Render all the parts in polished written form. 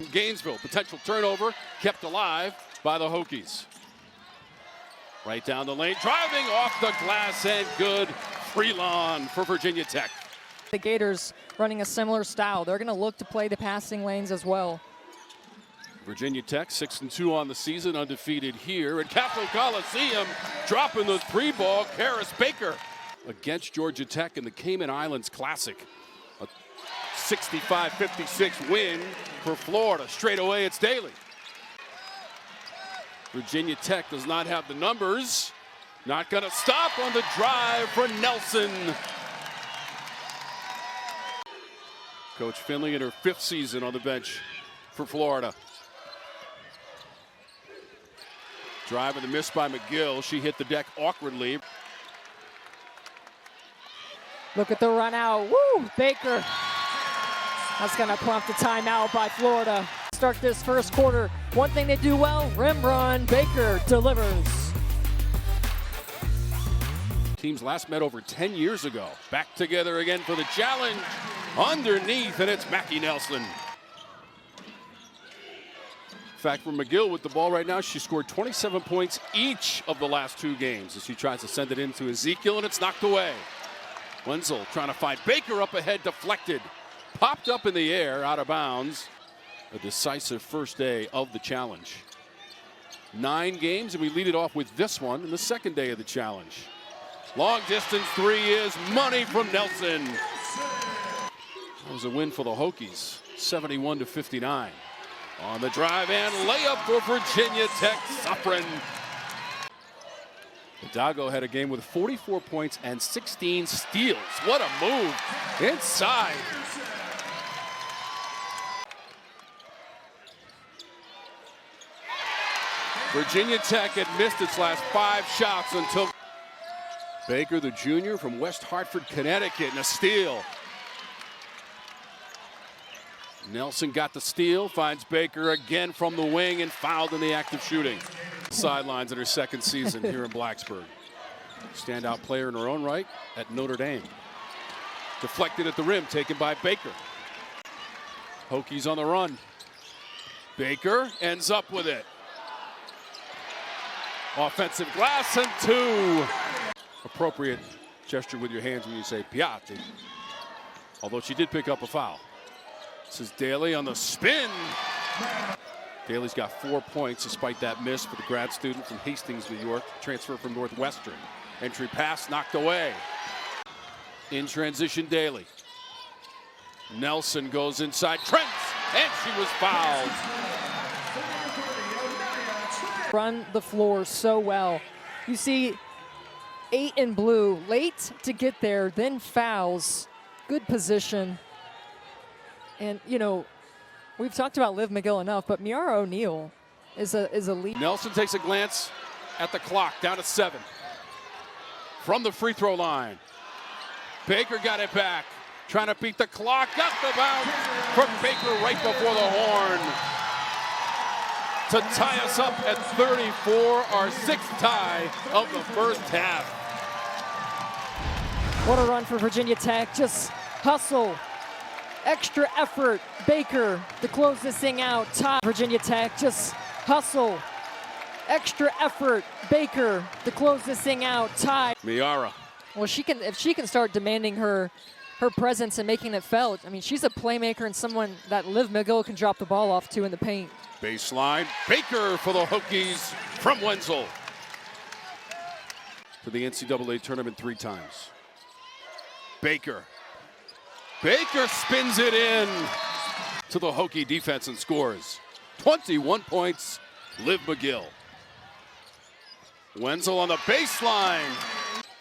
Gainesville. Potential turnover kept alive by the Hokies. Right down the lane, driving off the glass, and good free lawn for Virginia Tech. The Gators running a similar style. They're going to look to play the passing lanes as well. Virginia Tech 6-2 on the season, undefeated here at Capital Coliseum, dropping the three ball. Karis Baker against Georgia Tech in the Cayman Islands Classic. A 65-56 win for Florida. Straight away, it's Daly. Virginia Tech does not have the numbers. Not going to stop on the drive for Nelson. Coach Finley in her 5th season on the bench for Florida. Drive and the miss by McGill. She hit the deck awkwardly. Look at the run out. Woo! Baker. That's going to prompt a timeout by Florida. Start this first quarter. One thing they do well, rim run. Baker delivers. Teams last met over 10 years ago. Back together again for the challenge. Underneath, and it's Mackie Nelson. In fact, for McGill with the ball right now, she scored 27 points each of the last 2 games as she tries to send it into Ezekiel, and it's knocked away. Wenzel trying to find Baker up ahead, deflected. Popped up in the air, out of bounds. A decisive first day of the challenge. 9 games, and we lead it off with this one in the second day of the challenge. Long distance 3 is money from Nelson. That was a win for the Hokies, 71-59. On the drive and layup for Virginia Tech, Safran. Hidalgo had a game with 44 points and 16 steals. What a move inside. Virginia Tech had missed its last 5 shots until Baker, the junior from West Hartford, Connecticut, and a steal. Nelson got the steal, finds Baker again from the wing, and fouled in the act of shooting. Sidelines in her 2nd season here in Blacksburg. Standout player in her own right at Notre Dame. Deflected at the rim, taken by Baker. Hokies on the run. Baker ends up with it. Offensive glass and 2. Appropriate gesture with your hands when you say Piatti. Although she did pick up a foul. This is Daly on the spin. Daly's got 4 points despite that miss for the grad student from Hastings, New York. Transfer from Northwestern. Entry pass knocked away. In transition, Daly. Nelson goes inside Trent, and she was fouled. Run the floor so well. You see 8 in blue, late to get there, then fouls. Good position. And, you know, we've talked about Liv McGill enough, but Miara O'Neal is a lead. Nelson takes a glance at the clock, down to 7. From the free throw line. Baker got it back. Trying to beat the clock. Got the bounce from Baker right before the horn. To tie us up at 34, our 6th tie of the first half. What a run for Virginia Tech. Just hustle. Extra effort. Baker to close this thing out. Tie. Virginia Tech just hustle. Extra effort. Baker to close this thing out. Tie. Miara. Well, if she can start demanding her presence and making it felt. I mean, she's a playmaker and someone that Liv McGill can drop the ball off to in the paint. Baseline. Baker for the Hokies from Wenzel. To the NCAA tournament 3 times. Baker. Baker spins it in to the Hokie defense and scores. 21 points, Liv McGill. Wenzel on the baseline.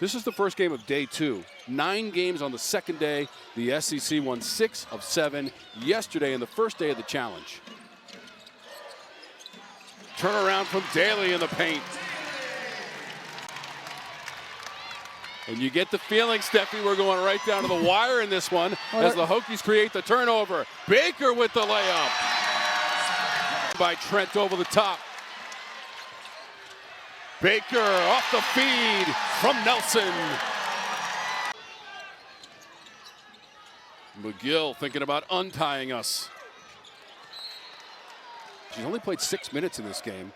This is the first game of day 2. 9 games on the second day. The SEC won 6 of 7 yesterday in the first day of the challenge. Turnaround from Daly in the paint. And you get the feeling, Steffi, we're going right down to the wire in this one as the Hokies create the turnover. Baker with the layup. By Trent over the top. Baker off the feed from Nelson. McGill thinking about untying us. She's only played 6 minutes in this game.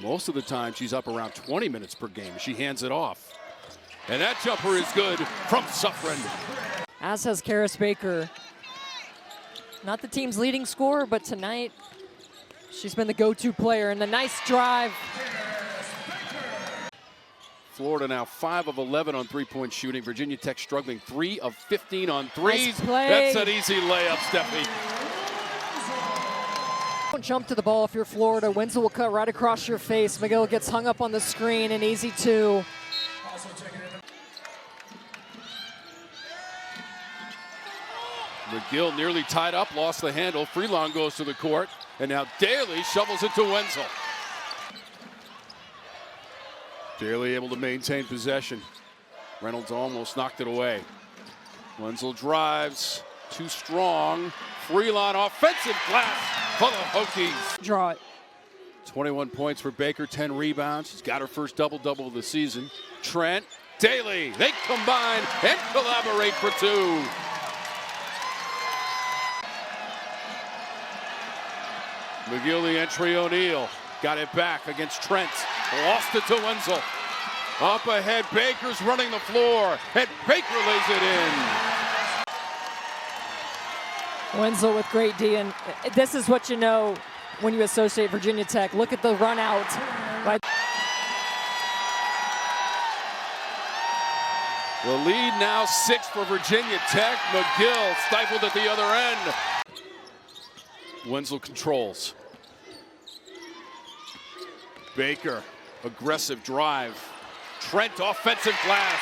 Most of the time, she's up around 20 minutes per game. She hands it off. And that jumper is good from Suffren. As has Karis Baker. Not the team's leading scorer, but tonight, she's been the go-to player. And the nice drive. Florida now 5 of 11 on three-point shooting. Virginia Tech struggling 3 of 15 on threes. Nice play. That's an easy layup, Steffi. Don't jump to the ball if you're Florida. Wenzel will cut right across your face. McGill gets hung up on the screen, an easy 2. McGill nearly tied up, lost the handle. Freelon goes to the court, and now Daly shovels it to Wenzel. Daly able to maintain possession. Reynolds almost knocked it away. Wenzel drives, too strong. Freelon offensive glass for the Hokies. Draw it. 21 points for Baker, 10 rebounds. She's got her first double-double of the season. Trent, Daly, they combine and collaborate for 2. McGill the entry, O'Neal. Got it back against Trent. Lost it to Wenzel. Up ahead, Baker's running the floor, and Baker lays it in. Wenzel with great D, and this is what you know when you associate Virginia Tech. Look at the run out. Right. The lead now 6 for Virginia Tech. McGill stifled at the other end. Wenzel controls. Baker, aggressive drive. Trent, offensive glass.